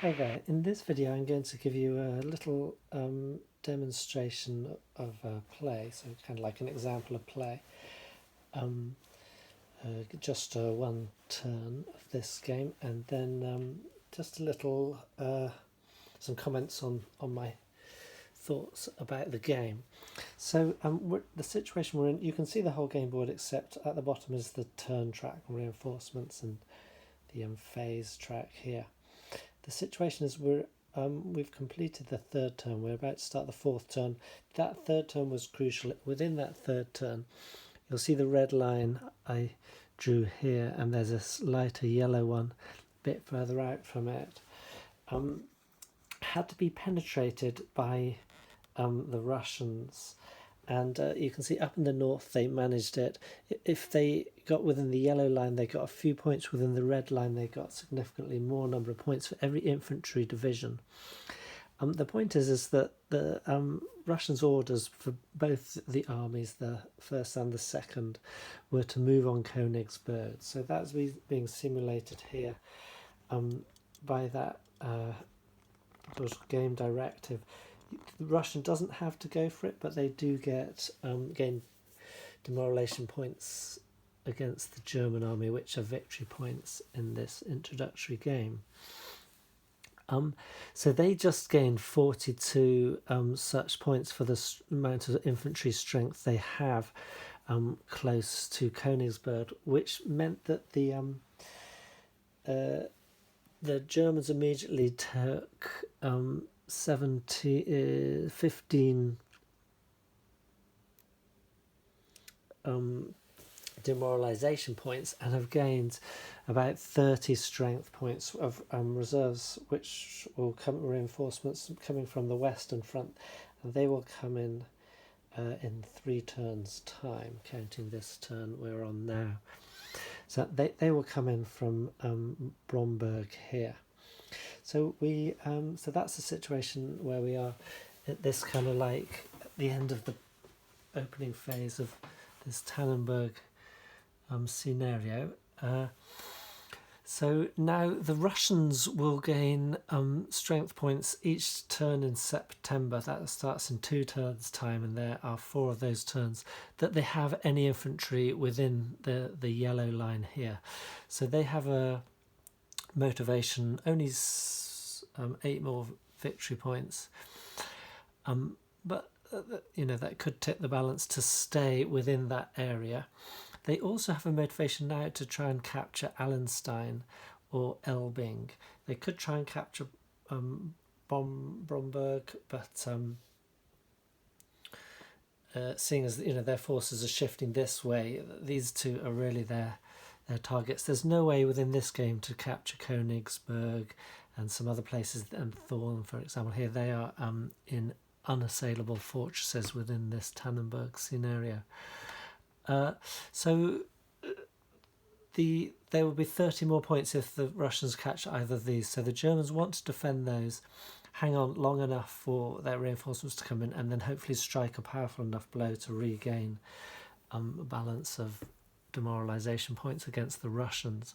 Hi there, in this video I'm going to give you a little demonstration of play, so kind of like an example of play. Um, just one turn of this game, and then just a little, some comments on my thoughts about the game. So the situation we're in, you can see the whole game board except at the bottom is the turn track reinforcements and the phase track here. The situation is we've completed the third turn. We're about to start the fourth turn. That third turn was crucial. Within that third turn, you'll see the red line I drew here, and there's a lighter yellow one a bit further out from it. Had to be penetrated by the Russians. And you can see up in the north they managed it. If they got within the yellow line, they got a few points. Within the red line, they got significantly more number of points for every infantry division. The point is that the Russians' orders for both the armies, the first and the second, were to move on Königsberg. So that's being simulated here by that game directive. The Russian doesn't have to go for it, but they do gain demoralization points against the German army, which are victory points in this introductory game. So they just gained 42 such points for the amount of infantry strength they have close to Königsberg, which meant that the Germans immediately took 15 demoralization points and have gained about 30 strength points of reserves, which will come reinforcements coming from the western front, and they will come in 3 turns time, counting this turn we're on now. So they will come in from Bromberg here. So so that's the situation where we are at this kind of like at the end of the opening phase of this Tannenberg scenario. So now the Russians will gain strength points each turn in September. That starts in 2 turns time, and there are 4 of those turns that they have any infantry within the yellow line here. So they have a motivation, only 8 more victory points, but that could tip the balance to stay within that area. They also have a motivation now to try and capture Allenstein or Elbing. They could try and capture Bromberg, but seeing as their forces are shifting this way, these two are really their targets. There's no way within this game to capture Königsberg and some other places, and Thorn, for example. Here they are in unassailable fortresses within this Tannenberg scenario. So there will be 30 more points if the Russians catch either of these. So the Germans want to defend those, hang on long enough for their reinforcements to come in, and then hopefully strike a powerful enough blow to regain a balance of demoralization points against the Russians.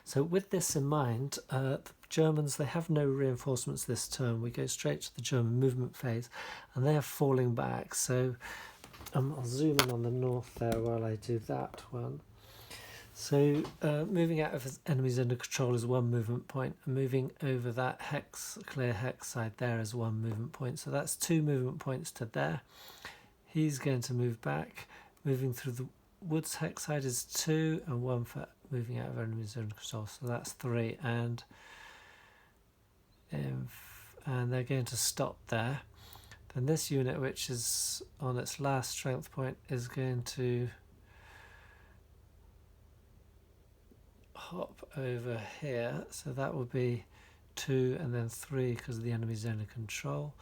So with this in mind, the Germans, they have no reinforcements this turn. We go straight to the German movement phase, and they are falling back. So I'll zoom in on the north there while I do that one. So moving out of enemies under control is 1 movement point, and moving over that clear hex side there is 1 movement point. So that's 2 movement points to there. He's going to move back. Moving through the woods hex side is 2, and 1 for moving out of enemies under control. So that's 3, and they're going to stop there. Then this unit, which is on its last strength point, is going to hop over here. So that will be 2 and then 3 because of the enemy's zone of control.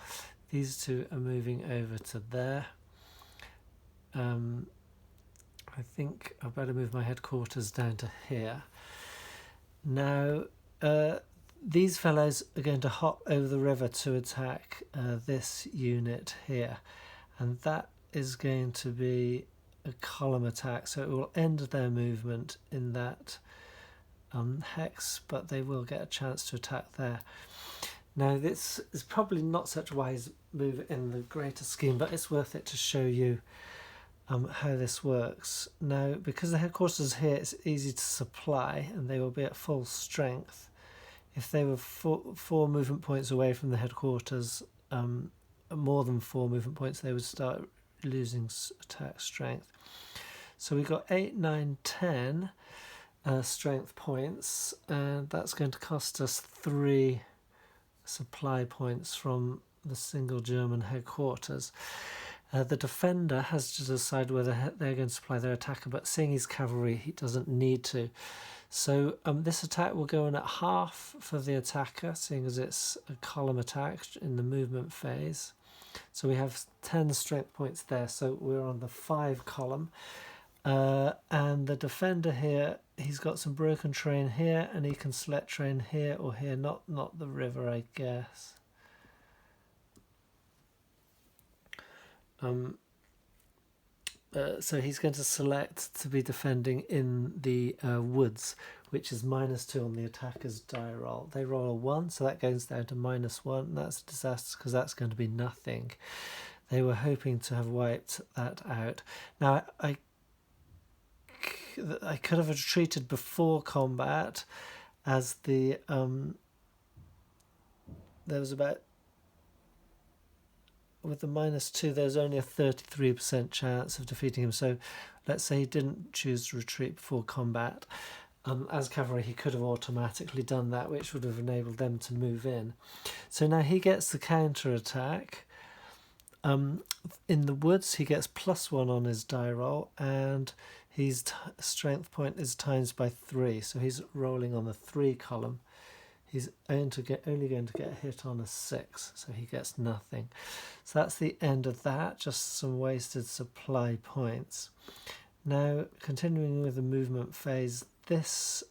These 2 are moving over to there. I think I better move my headquarters down to here. Now, these fellows are going to hop over the river to attack this unit here, and that is going to be a column attack, so it will end their movement in that hex, but they will get a chance to attack there. Now this is probably not such a wise move in the greater scheme, but it's worth it to show you how this works. Now, because the headquarters is here, it's easy to supply, and they will be at full strength. If they were four movement points away from the headquarters, more than 4 movement points, they would start losing attack strength. So we got 8, 9, 10 strength points, and that's going to cost us 3 supply points from the single German headquarters. The defender has to decide whether they're going to supply their attacker, but seeing his cavalry, he doesn't need to. So this attack will go in at half for the attacker, seeing as it's a column attack in the movement phase. So we have 10 strength points there, so we're on the 5 column. And the defender here, he's got some broken terrain here, and he can select terrain here or here, not the river, I guess. So he's going to select to be defending in the woods, which is -2 on the attacker's die roll. They roll a 1, so that goes down to -1, and that's a disaster because that's going to be nothing. They were hoping to have wiped that out. Now, I could have retreated before combat, as the there was about, with the -2, there's only a 33% chance of defeating him. So let's say he didn't choose to retreat before combat. As cavalry, he could have automatically done that, which would have enabled them to move in. So now he gets the counter attack. In the woods, he gets +1 on his die roll, and his strength point is times by 3. So he's rolling on the 3 column. He's only going to get hit on a 6, so he gets nothing. So that's the end of that, just some wasted supply points. Now, continuing with the movement phase, this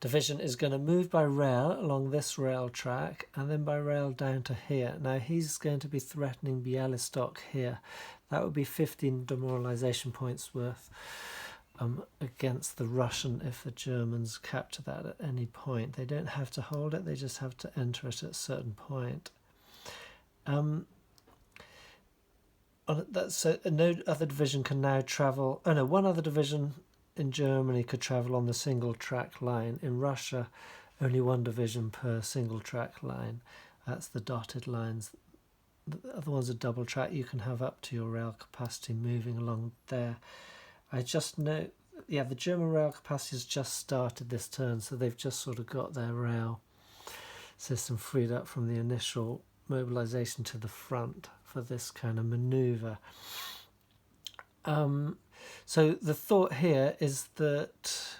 division is going to move by rail along this rail track, and then by rail down to here. Now, he's going to be threatening Bialystok here. That would be 15 demoralization points worth against the Russian if the Germans capture that at any point. They don't have to hold it, they just have to enter it at a certain point. So no other division can now travel. Oh no, one other division in Germany could travel on the single track line. In Russia, only one division per single track line. That's the dotted lines. The other ones are double track. You can have up to your rail capacity moving along there. I just know, yeah, the German rail capacity has just started this turn, so they've just sort of got their rail system freed up from the initial mobilization to the front for this kind of maneuver. So the thought here is that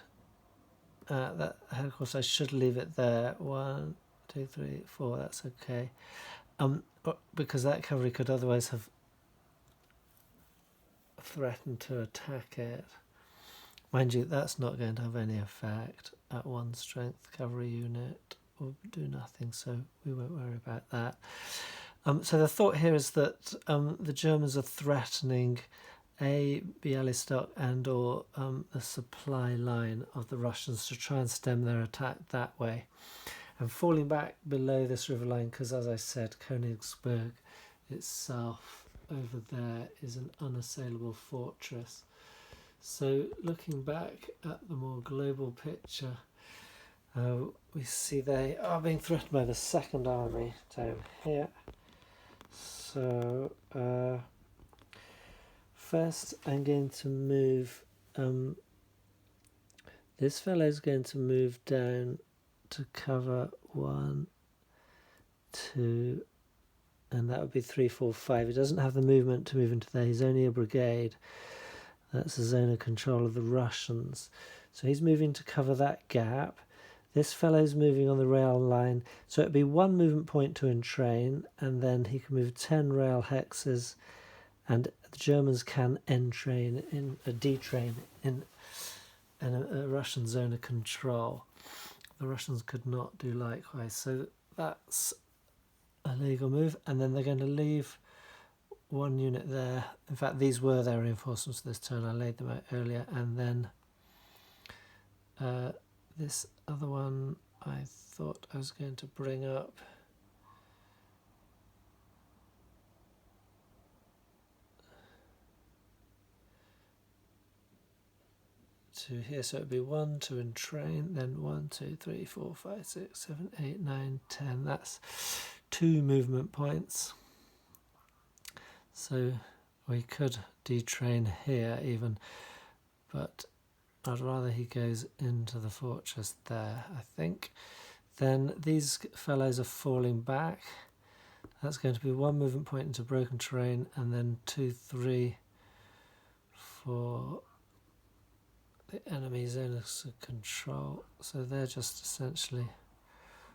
of course I should leave it there. 1, 2, 3, 4. That's okay, because that cavalry could otherwise have threatened to attack it. Mind you, that's not going to have any effect at 1 strength. Cavalry unit will do nothing, so we won't worry about that. So the thought here is that the Germans are threatening Bialystok and or the supply line of the Russians to try and stem their attack that way, and falling back below this river line, because as I said, Königsberg itself over there is an unassailable fortress. So looking back at the more global picture, we see they are being threatened by the Second Army down here. So first I'm going to move, this fellow's going to move down to cover 1, 2, and that would be 3, 4, 5. He doesn't have the movement to move into there. He's only a brigade. That's a zone of control of the Russians. So he's moving to cover that gap. This fellow's moving on the rail line. So it'd be 1 movement point to entrain, and then he can move 10 rail hexes, and the Germans can entrain in a detrain in a Russian zone of control. The Russians could not do likewise. So that's a legal move, and then they're going to leave 1 unit there. In fact, these were their reinforcements this turn. I laid them out earlier, and then This other one I thought I was going to bring up to here, so it would be 1, 2 and train, then 1, 2, 3, 4, 5, 6, 7, 8, 9, 10. That's 2 movement points. So we could detrain here even, but I'd rather he goes into the fortress there, I think. Then these fellows are falling back. That's going to be 1 movement point into broken terrain, and then 2, 3 for the enemy zone of control. So they're just essentially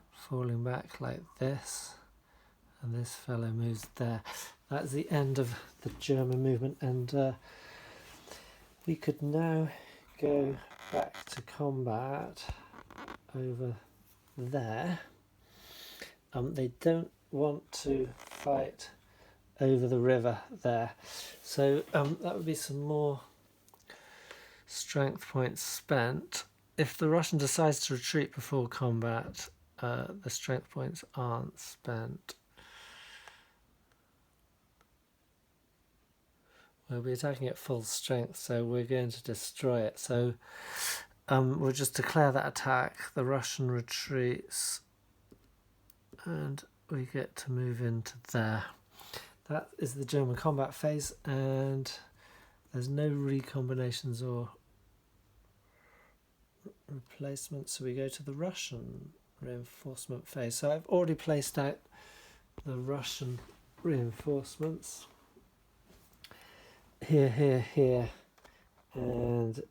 falling back like this, and this fellow moves there. That's the end of the German movement, and we could now go back to combat over there. They don't want to fight over the river there, so that would be some more strength points spent. If the Russian decides to retreat before combat, the strength points aren't spent. We'll be attacking at full strength, so we're going to destroy it. So we'll just declare that attack. The Russian retreats, and we get to move into there. That is the German combat phase, and there's no recombinations or replacements, so we go to the Russian reinforcement phase. So I've already placed out the Russian reinforcements here, here, here, and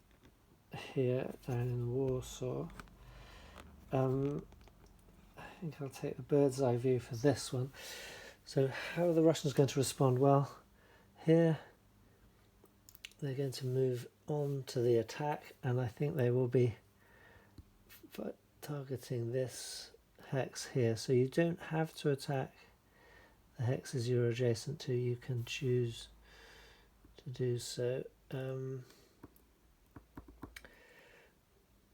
here down in Warsaw. I think I'll take the bird's eye view for this one. So how are the Russians going to respond? Well, here they're going to move on to the attack, and I think they will be targeting this hex here. So you don't have to attack the hexes you're adjacent to, you can choose to do so.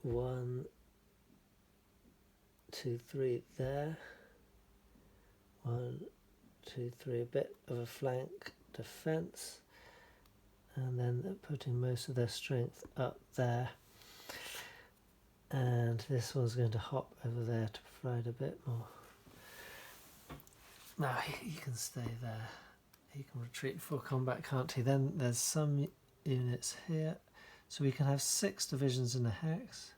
1, 2, 3 there. 1, 2, 3, a bit of a flank defense, and then they're putting most of their strength up there, and this one's going to hop over there to provide a bit more. Now he can stay there, he can retreat before combat, can't he? Then there's some units here, so we can have 6 divisions in a hex.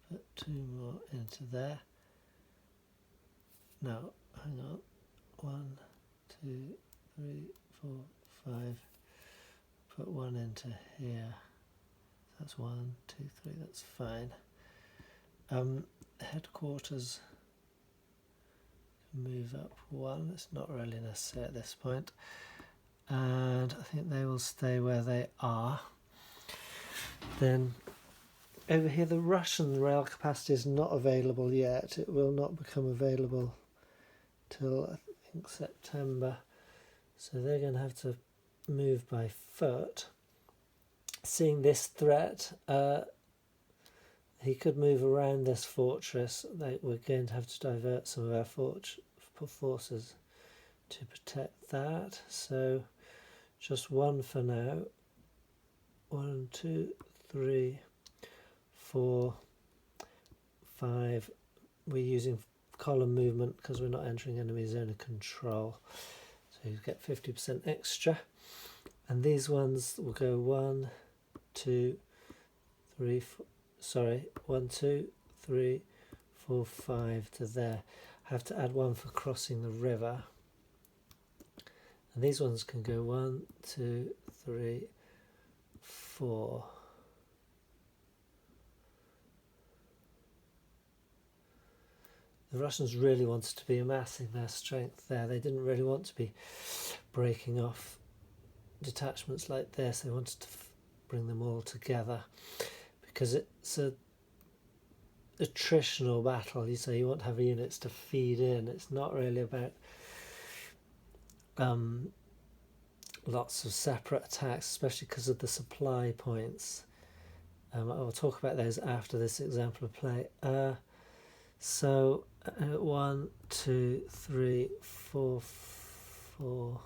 Put 2 more into there. No, hang on. 1, 2, 3, 4, 5. Put 1 into here. That's 1, 2, 3. That's fine. Headquarters can move up 1. It's not really necessary at this point, and I think they will stay where they are. Then over here, the Russian rail capacity is not available yet. It will not become available till I think September, so they're going to have to move by foot. Seeing this threat, he could move around this fortress. We're going to have to divert some of our forces to protect that, so just 1 for now. 1, 2, 3, 4, 5. We're using column movement because we're not entering enemy zone of control, so you get 50% extra. And these ones will go 1, 2, 3, 4, sorry, 1, 2, 3, 4, 5 to there. I have to add 1 for crossing the river, and these ones can go 1, 2, 3, 4. The Russians really wanted to be amassing their strength there. They didn't really want to be breaking off detachments like this. They wanted to bring them all together, because it's a attritional battle. You want to have units to feed in. It's not really about lots of separate attacks, especially because of the supply points. I'll talk about those after this example of play. So 1, 2, 3, 4, 4,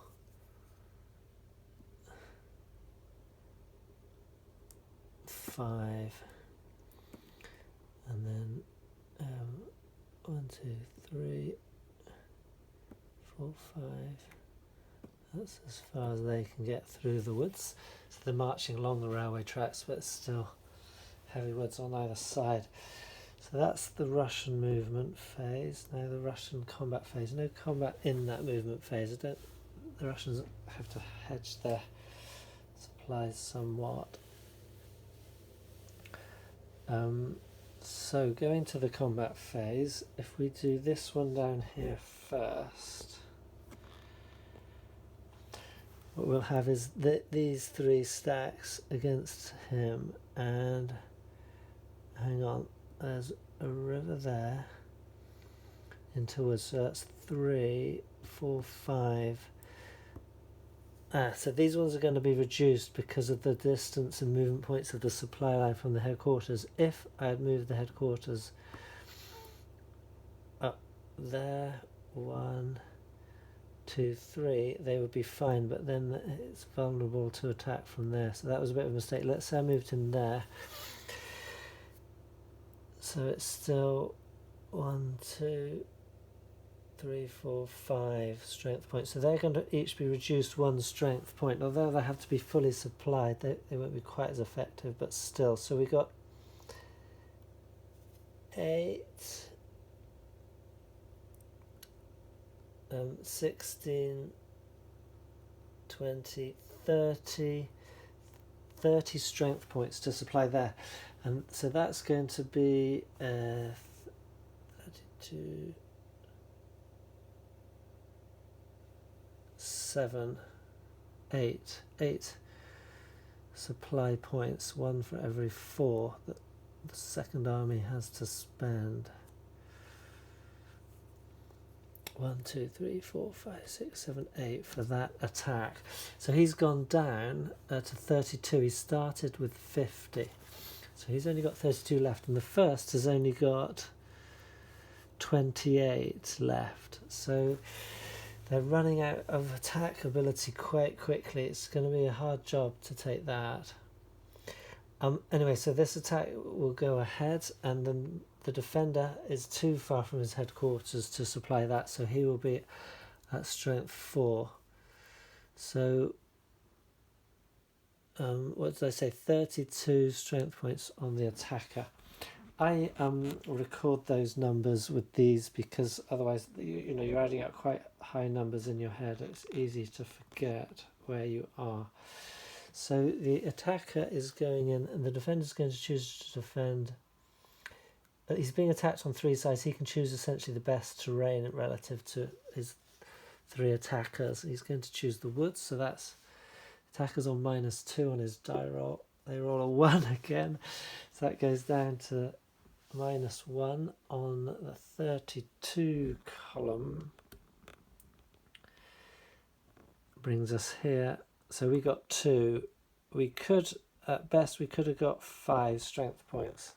5, and then 1, 2, 3, 4, 5. That's as far as they can get through the woods. So they're marching along the railway tracks, but it's still heavy woods on either side. So that's the Russian movement phase. Now the Russian combat phase. No combat in that movement phase. The Russians have to hedge their supplies somewhat. So going to the combat phase, if we do this one down here first, what we'll have is these 3 stacks against him, and hang on, there's a river there into woods, so that's 3, 4, 5. So these ones are going to be reduced because of the distance and movement points of the supply line from the headquarters. If I had moved the headquarters up there, 1, 2, 3, they would be fine, but then it's vulnerable to attack from there. So that was a bit of a mistake. Let's say I moved him there. So it's still 1, 2, 3, 4, 5 strength points. So they're going to each be reduced 1 strength point. Although they have to be fully supplied, they won't be quite as effective, but still. So we got 8, 16, 20, 30 strength points to supply there. And so that's going to be 32, 7, 8 supply points, 1 for every 4 that the second army has to spend. 1, 2, 3, 4, 5, 6, 7, 8 for that attack. So he's gone down to 32. He started with 50. So he's only got 32 left, and the first has only got 28 left. So they're running out of attack ability quite quickly. It's going to be a hard job to take that. Anyway, so this attack will go ahead, and then the defender is too far from his headquarters to supply that, so he will be at strength 4. So what did I say? 32 strength points on the attacker. I record those numbers with these because otherwise you're adding up quite high numbers in your head. It's easy to forget where you are. So the attacker is going in, and the defender is going to choose to defend. He's being attacked on 3 sides. He can choose essentially the best terrain relative to his 3 attackers. He's going to choose the woods, so that's attackers on -2 on his die roll. They roll a 1 again, so that goes down to -1 on the 32 column. Brings us here. So we got 2. We could, at best, we could have got 5 strength points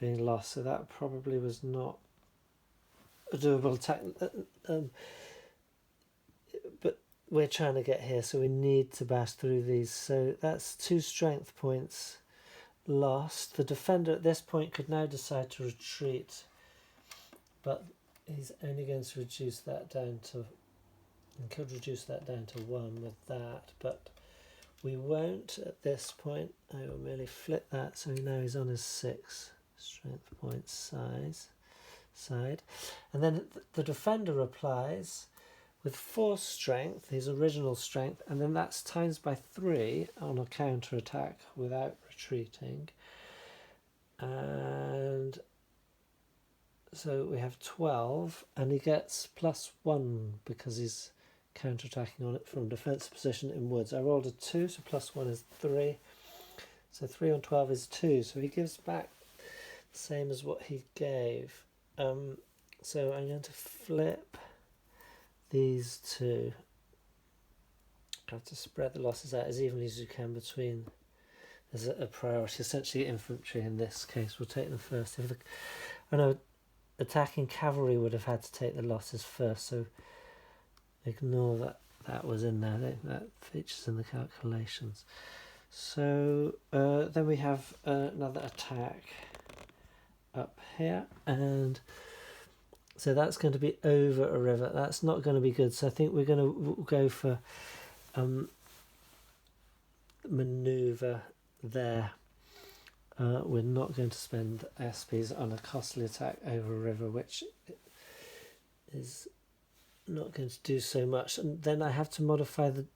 being lost. So that probably was not a doable attack. But we're trying to get here, so we need to bash through these. So that's 2 strength points lost. The defender at this point could now decide to retreat, but he's only going to reduce that down to, and could reduce that down to 1 with that, but we won't at this point. I will merely flip that, so now he's on his 6 strength point side, and then the defender replies with 4 strength, his original strength, and then that's times by 3 on a counter attack without retreating, and so we have 12, and he gets +1 because he's counter-attacking on it from defensive position in woods. I rolled a 2, so +1 is 3. So 3 on 12 is 2. So he gives back the same as what he gave. So I'm going to flip these 2. have to spread the losses out as evenly as you can between. There's a priority. Essentially, infantry in this case will take them first. If attacking cavalry would have had to take the losses first, so ignore that was in there. That features in the calculations. So then we have another attack up here, and so that's going to be over a river. That's not going to be good. So I think we're going to go for maneuver there. We're not going to spend SPs on a costly attack over a river, which is not going to do so much. And then I have to modify the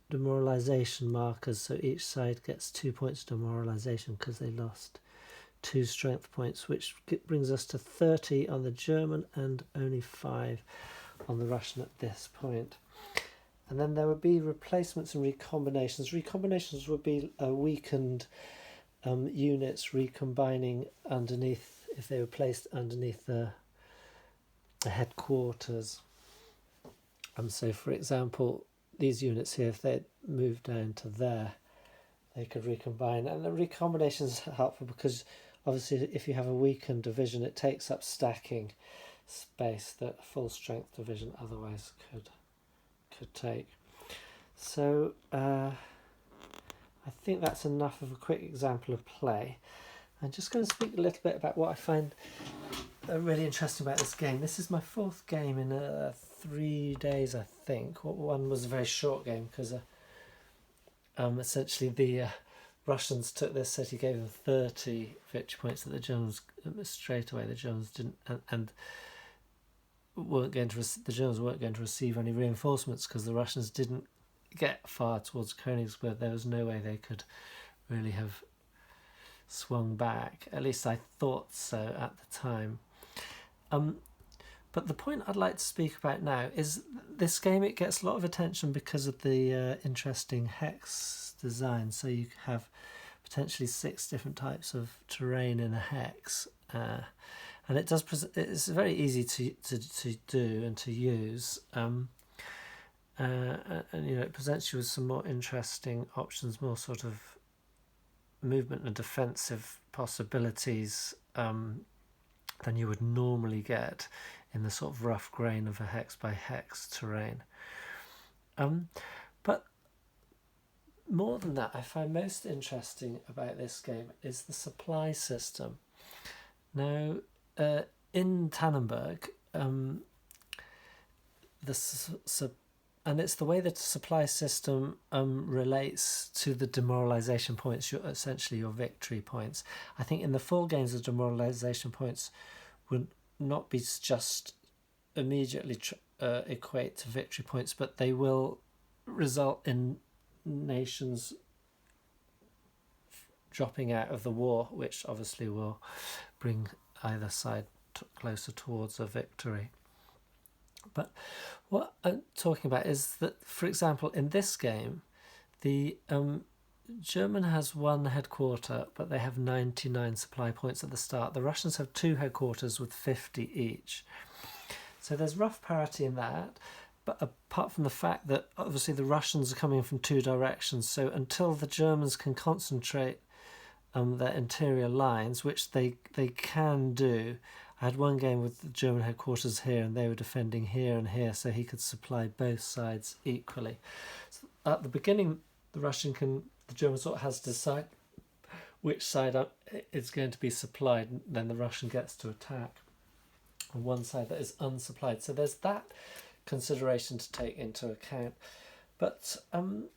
demoralization markers, so each side gets 2 points of demoralization because they lost 2 strength points, which brings us to 30 on the German and only 5 on the Russian at this point. And then there would be replacements and recombinations. Recombinations would be weakened units recombining underneath, if they were placed underneath the headquarters. So for example, these units here, if they moved down to there, they could recombine. And the recombination is helpful because obviously if you have a weakened division, it takes up stacking space that a full strength division otherwise could take. So I think that's enough of a quick example of play. I'm just going to speak a little bit about what I find really interesting about this game. This is my 4th game in 3 days, I think. One was a very short game because essentially the Russians took this city, gave them 30 victory points that the Germans straight away. The Germans didn't, and the Germans weren't going to receive any reinforcements because the Russians didn't get far towards Königsberg. There was no way they could really have swung back. At least I thought so at the time. But the point I'd like to speak about now is this game. It gets a lot of attention because of the interesting hex design. So you have potentially 6 different types of terrain in a hex, and it does. It's very easy to do and to use. And it presents you with some more interesting options, more sort of movement and defensive possibilities than you would normally get in the sort of rough grain of a hex by hex terrain. But more than that, I find most interesting about this game is the supply system. Now, in Tannenberg, and it's the way that the supply system relates to the demoralization points, essentially your victory points. I think in the full games, the demoralization points would not be just immediately equate to victory points, but they will result in nations dropping out of the war, which obviously will bring either side closer towards a victory. But what I'm talking about is that, for example, in this game, the German has 1 headquarter, but they have 99 supply points at the start. The Russians have 2 headquarters with 50 each. So there's rough parity in that. But apart from the fact that obviously the Russians are coming from 2 directions, so until the Germans can concentrate their interior lines, which they can do. I had one game with the German headquarters here, and they were defending here and here, so he could supply both sides equally. So at the beginning, the German sort of has to decide which side is going to be supplied, and then the Russian gets to attack on one side that is unsupplied. So there's that consideration to take into account. But the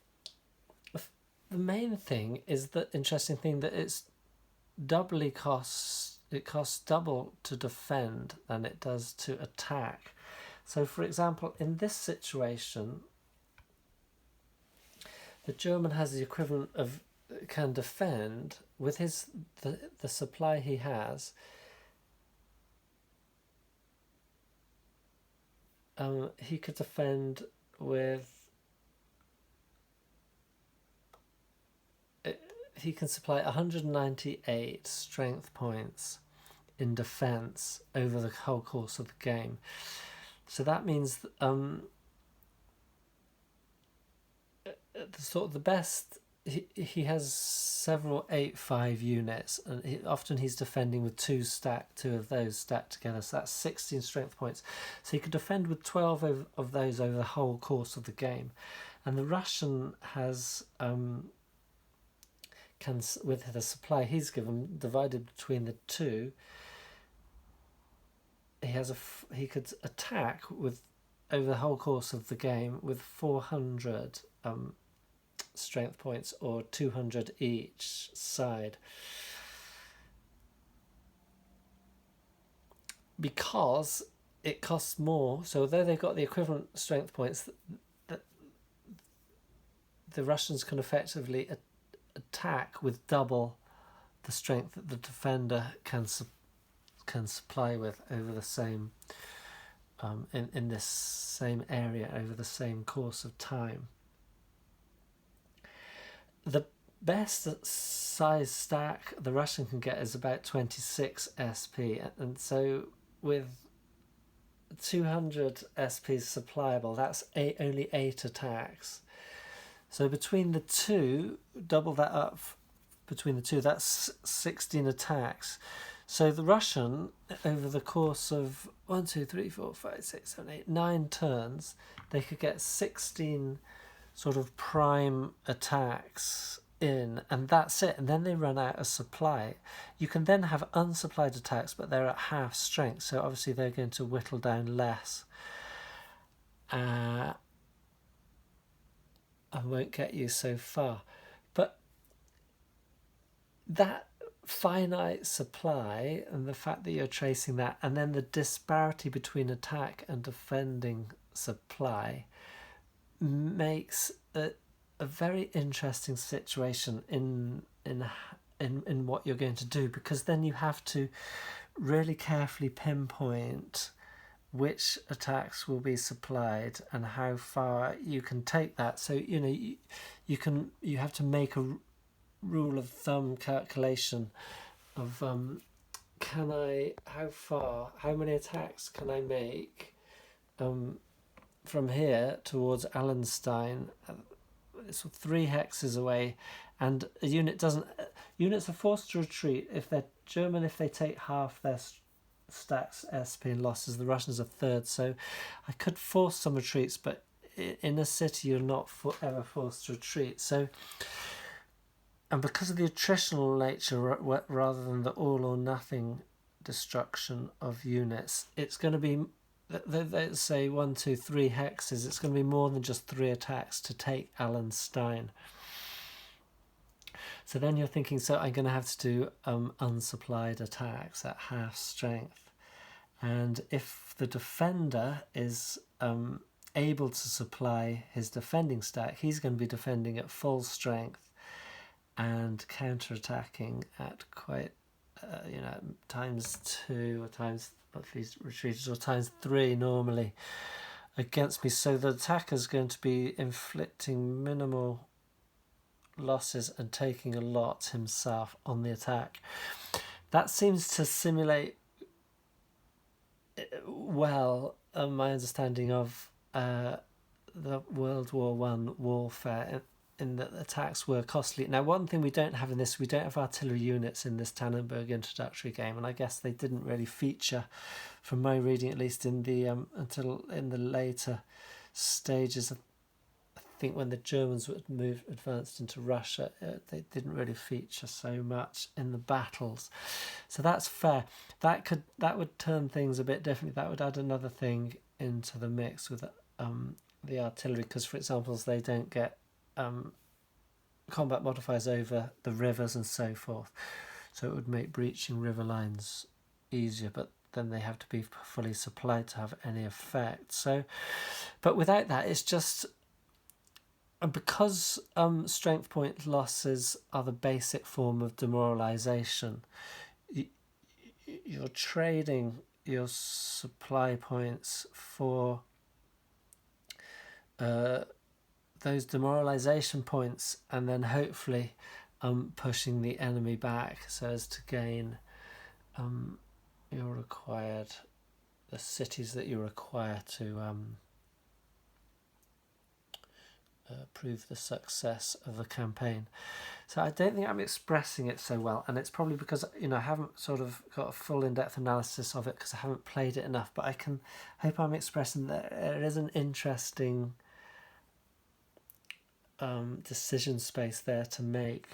main thing is the interesting thing that it costs double to defend than it does to attack. So for example, in this situation, the German has the equivalent of can defend with the supply he has. He could defend with. He can supply 198 strength points in defense over the whole course of the game. So that means sort of the best. He has several 8-5 units, and often he's defending with two of those stacked together. So that's 16 strength points. So he could defend with 12 of those over the whole course of the game. And the Russian has can, with the supply he's given divided between the two, he could attack with over the whole course of the game with 400 strength points, or 200 each side, because it costs more. So although they've got the equivalent strength points, the Russians can effectively attack with double the strength that the defender can supply with over the same in this same area over the same course of time. The best size stack the Russian can get is about 26 SP, and so with 200 SPs supplyable, that's only 8 attacks. So between the two, double that up between the two, that's 16 attacks. So the Russian, over the course of 1, 2, 3, 4, 5, 6, 7, 8, 9 turns, they could get 16 sort of prime attacks in, and that's it. And then they run out of supply. You can then have unsupplied attacks, but they're at half strength, so obviously they're going to whittle down less. And won't get you so far. But that finite supply and the fact that you're tracing that, and then the disparity between attack and defending supply, makes a very interesting situation in what you're going to do, because then you have to really carefully pinpoint which attacks will be supplied and how far you can take that. So you have to make a rule of thumb calculation of how many attacks can I make from here towards Allenstein. It's 3 hexes away, and units are forced to retreat if they're German. If they take half their stacks SP and losses, the Russians a third. So I could force some retreats, but in a city you're not ever forced to retreat. So, and because of the attritional nature rather than the all or nothing destruction of units, it's going to be, let's say 1, 2, 3 hexes. It's going to be more than just 3 attacks to take Allenstein. So then you're thinking, so I'm going to have to do unsupplied attacks at half strength. And if the defender is able to supply his defending stack, he's going to be defending at full strength and counter-attacking at quite, ×2 or times, if he's retreated, or ×3 normally against me. So the attacker's going to be inflicting minimal losses and taking a lot himself on the attack. That seems to simulate well my understanding of the World War One warfare, in that attacks were costly. Now, one thing we don't have in this, we don't have artillery units in this Tannenberg introductory game, and I guess they didn't really feature, from my reading at least, in the until in the later stages of, I think when the Germans advanced into Russia, they didn't really feature so much in the battles. So that's fair. That would turn things a bit differently. That would add another thing into the mix with the artillery, because, for example, they don't get combat modifiers over the rivers and so forth. So it would make breaching river lines easier, but then they have to be fully supplied to have any effect. So, but without that, it's just, and because strength point losses are the basic form of demoralization, you're trading your supply points for those demoralization points, and then hopefully pushing the enemy back so as to gain the cities that you require to prove the success of the campaign. So I don't think I'm expressing it so well, and it's probably because I haven't sort of got a full in-depth analysis of it because I haven't played it enough. But I can hope I'm expressing that there is an interesting decision space there to make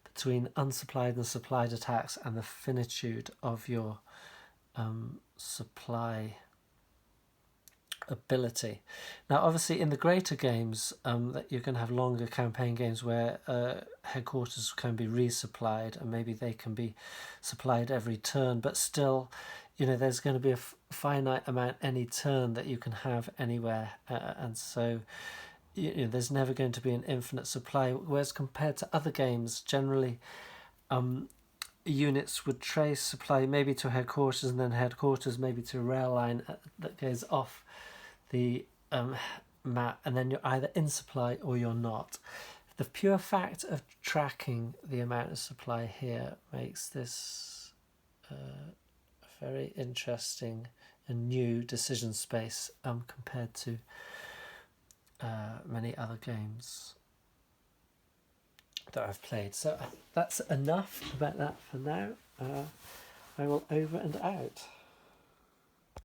between unsupplied and supplied attacks and the finitude of your supply ability. Now, obviously, in the greater games, that you're going to have longer campaign games where headquarters can be resupplied and maybe they can be supplied every turn, but still, there's going to be a finite amount any turn that you can have anywhere, and so there's never going to be an infinite supply. Whereas compared to other games, generally, units would trace supply maybe to headquarters and then headquarters maybe to a rail line that goes off the map, and then you're either in supply or you're not. The pure fact of tracking the amount of supply here makes this a very interesting and new decision space compared to many other games that I've played. So that's enough about that for now. I will over and out.